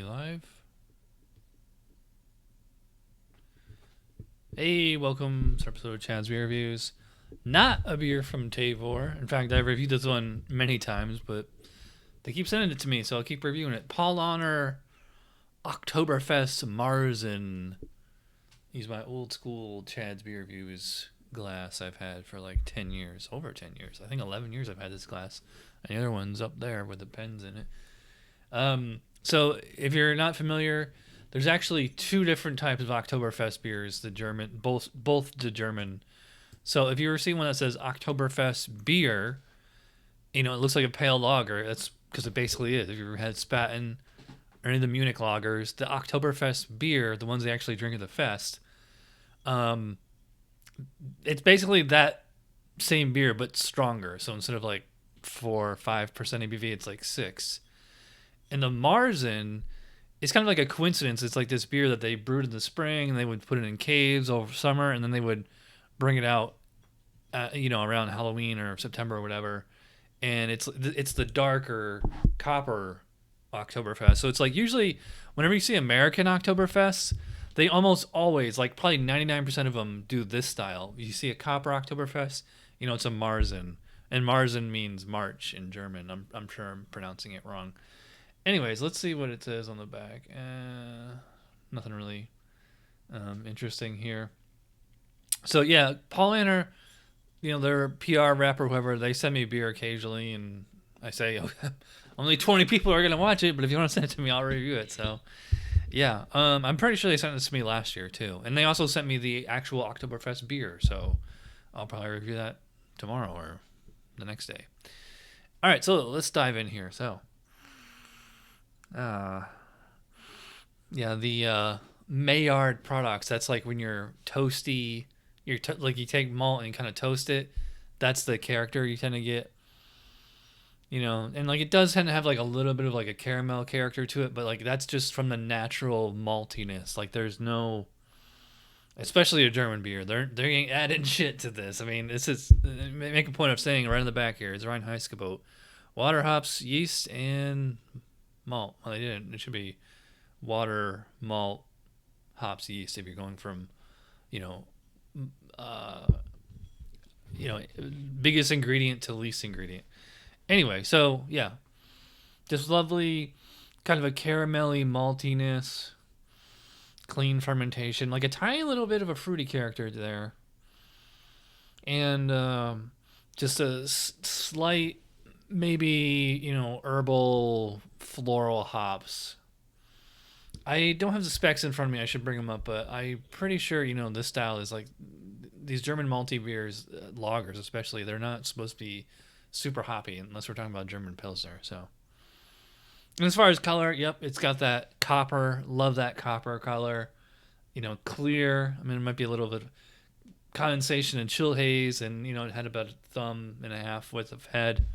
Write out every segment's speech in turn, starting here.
we live? Hey, welcome to episode of Chad's Beer Reviews. Not a beer from 𝗏𝗏𝗏. In fact, I've reviewed this one many times, but they keep sending it to me, so I'll keep reviewing it. Paulaner Oktoberfest Märzen. He's my old school Chad's Beer Reviews glass I've had for like 10 years. Over 10 years. I think 11 years I've had this glass. And the other one's up there with the pens in it. So if you're not familiar, there's actually two different types of Oktoberfest beers. The German, both the German. So if you ever see one that says Oktoberfest beer, you know, it looks like a pale lager. That's because it basically is. If you've ever had Spaten or any of the Munich lagers, the Oktoberfest beer, the ones they actually drink at the fest, it's basically that same beer but stronger. So instead of like 4 or 5% ABV, it's like 6. And the Märzen, it's kind of like a coincidence. It's like this beer that they brewed in the spring, and they would put it in caves over summer, and then they would bring it out, around Halloween or September or whatever. And it's the darker copper Oktoberfest. So it's like usually whenever you see American Oktoberfest, they almost always, like probably 99% of them, do this style. You see a copper Oktoberfest, it's a Märzen. And Märzen means March in German. I'm sure I'm pronouncing it wrong. Anyways, let's see what it says on the back. Nothing really interesting here. So yeah, Paulaner, their PR rep or whoever, they send me beer occasionally, and I say, only 20 people are going to watch it, but if you want to send it to me, I'll review it. So yeah, I'm pretty sure they sent this to me last year too. And they also sent me the actual Oktoberfest beer, so I'll probably review that tomorrow or the next day. All right, so let's dive in here. So the Maillard products, that's like when you're toasty, like you take malt and you kind of toast it. That's the character you tend to get, and like it does tend to have like a little bit of like a caramel character to it, but like that's just from the natural maltiness. Like there's no, especially a German beer, they ain't adding shit to this. I mean, this is, make a point of saying right in the back here, it's 𝗏𝗏𝗏𝗏𝗏𝗏𝗏𝗏𝗏𝗏𝗏𝗏 water, hops, yeast, and malt. Well, they didn't. It should be water, malt, hops, yeast. If you're going from, biggest ingredient to least ingredient. Anyway, so yeah, just lovely, kind of a caramelly maltiness, clean fermentation, like a tiny little bit of a fruity character there, and just a slight, maybe herbal, floral hops. I don't have the specs in front of me. I should bring them up, but I'm pretty sure this style is like these German malty beers, lagers especially. They're not supposed to be super hoppy unless we're talking about German Pilsner. So, and as far as color, yep, it's got that copper. Love that copper color. Clear. I mean, it might be a little bit of condensation and chill haze, and it had about a thumb and a half width of head.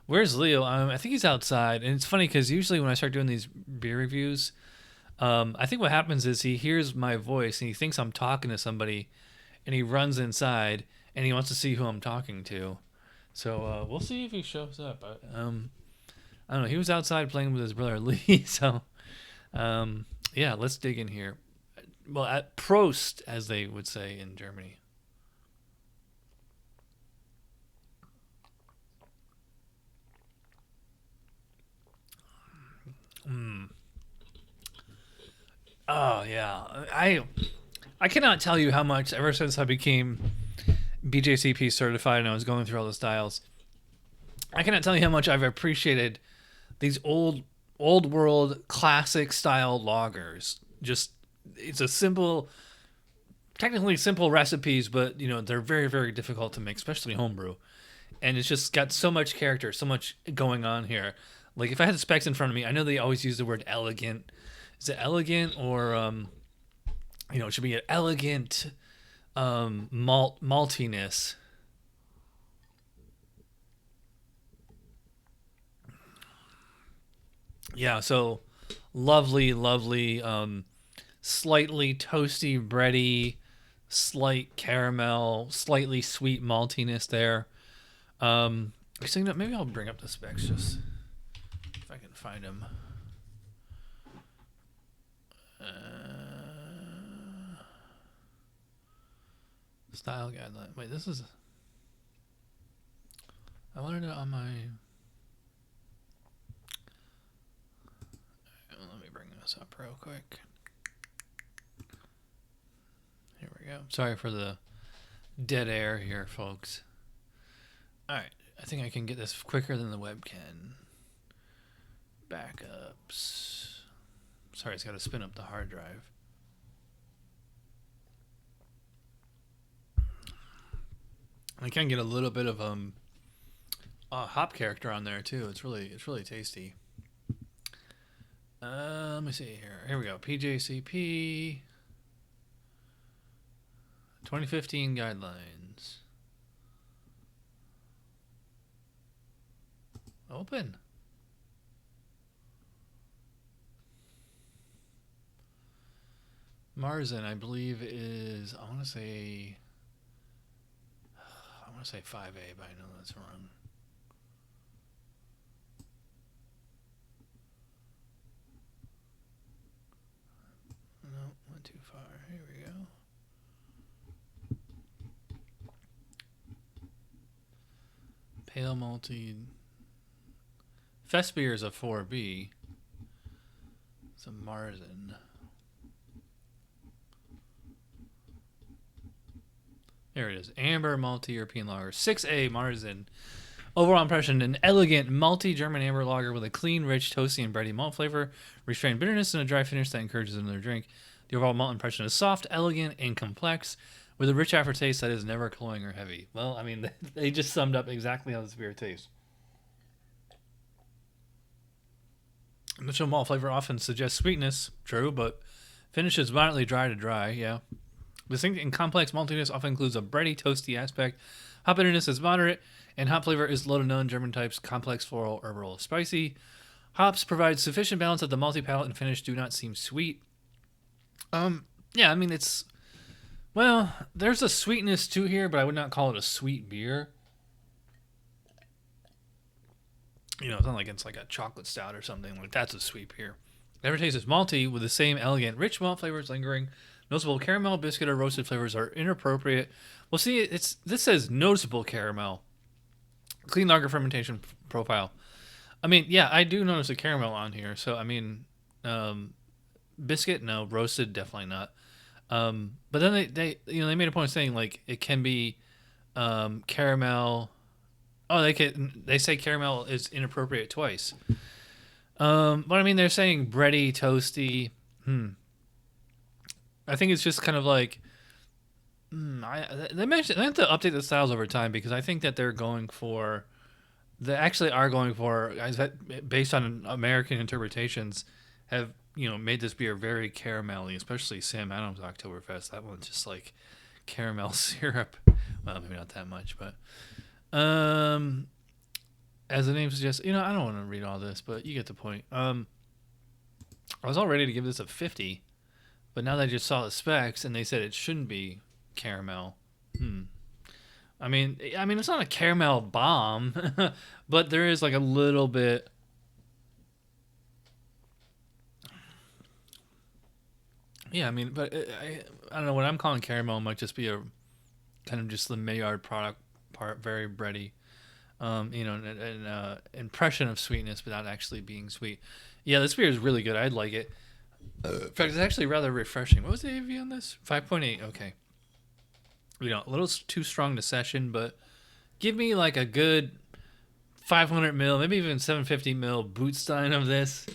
Where's Leo? I think he's outside, and it's funny because usually when I start doing these beer reviews, I think what happens is he hears my voice and he thinks I'm talking to somebody, and he runs inside and he wants to see who I'm talking to. So we'll see if he shows up. I don't know. He was outside playing with his brother Lee. So yeah, let's dig in here. Well, at Prost, as they would say in Germany. Oh yeah, I cannot tell you how much, ever since I became BJCP certified and I was going through all the styles, I cannot tell you how much I've appreciated these old world classic style lagers. Just, it's a simple, technically simple recipes, but they're very, very difficult to make, especially homebrew. And it's just got so much character, so much going on here. Like if I had the specs in front of me, I know they always use the word elegant. Is it elegant or it should be an elegant maltiness. Yeah, so lovely, slightly toasty, bready, slight caramel, slightly sweet maltiness there. So maybe I'll bring up the specs just if I can find them. Style guideline. Wait, this is... I wanted it on my... Let me bring this up real quick. Here we go. Sorry for the dead air here, folks. Alright, I think I can get this quicker than the web can. Backups. Sorry, it's got to spin up the hard drive. I can get a little bit of hop character on there too. It's really tasty. Let me see here. Here we go. PJCP 2015 guidelines. Open. Märzen, I believe, is I want to say 5A, but I know that's wrong. No, went too far. Here we go. Pale malty. Fest beer is a 4B. It's a Märzen. There it is. Amber Malty European Lager. 6A Märzen. Overall impression, an elegant malty German amber lager with a clean, rich, toasty, and bready malt flavor, restrained bitterness, and a dry finish that encourages another drink. The overall malt impression is soft, elegant, and complex, with a rich aftertaste that is never cloying or heavy. Well, I mean, they just summed up exactly how this beer tastes. Initial malt flavor often suggests sweetness, true, but finishes moderately dry to dry, yeah. Distinct and complex maltiness often includes a bready, toasty aspect. Hop bitterness is moderate, and hop flavor is low to none. German types, complex, floral, herbal, spicy. Hops provide sufficient balance that the malty palate and finish do not seem sweet. Yeah, I mean, it's... Well, there's a sweetness to here, but I would not call it a sweet beer. You know, it's not like it's like a chocolate stout or something. Like, that's a sweet beer. Aftertaste is malty with the same elegant, rich malt flavors lingering. Noticeable caramel, biscuit, or roasted flavors are inappropriate. Well, see, this says noticeable caramel. Clean lager fermentation profile. I mean, yeah, I do notice a caramel on here. So, I mean, biscuit, no. Roasted, definitely not. But then they made a point of saying, like, it can be caramel. Oh, they say caramel is inappropriate twice. But I mean, they're saying bready, toasty. I think it's just kind of like they have to update the styles over time, because I think that they are going for based on American interpretations, have made this beer very caramelly, especially Sam Adams Oktoberfest. That one's just like caramel syrup. Well, maybe not that much, but as the name suggests, I don't want to read all this, but you get the point. I was all ready to give this a 50. But now that I just saw the specs and they said it shouldn't be caramel. I mean, it's not a caramel bomb, but there is like a little bit. Yeah, I mean, but I don't know what I'm calling caramel. Might just be a kind of just the Maillard part, very bready. An impression of sweetness without actually being sweet. Yeah, this beer is really good. I'd like it. In fact, it's actually rather refreshing. What was the ABV on this? 5.8. Okay. A little too strong to session, but give me like a good 500 ml, maybe even 750 ml Bootstein of this.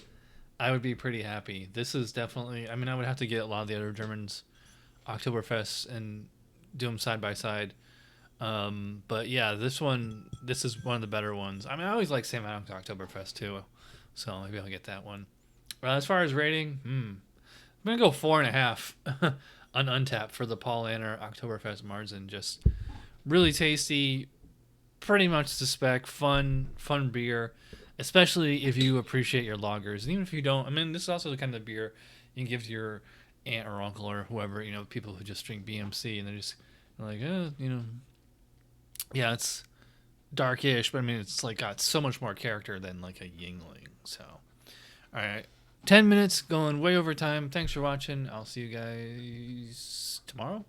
I would be pretty happy. This is definitely, I would have to get a lot of the other Germans Oktoberfest and do them side by side. But yeah, this is one of the better ones. I always like Sam Adams Oktoberfest too, so maybe I'll get that one. As far as rating, I'm going to go 4.5 on Untappd for the Paulaner Oktoberfest Märzen. Just really tasty, pretty much the spec, fun beer, especially if you appreciate your lagers. And even if you don't, this is also the kind of beer you can give to your aunt or uncle or whoever, people who just drink BMC and they're just like, yeah, it's darkish, but it's like got so much more character than like a Yuengling. So, all right. 10 minutes going way over time. Thanks for watching. I'll see you guys tomorrow.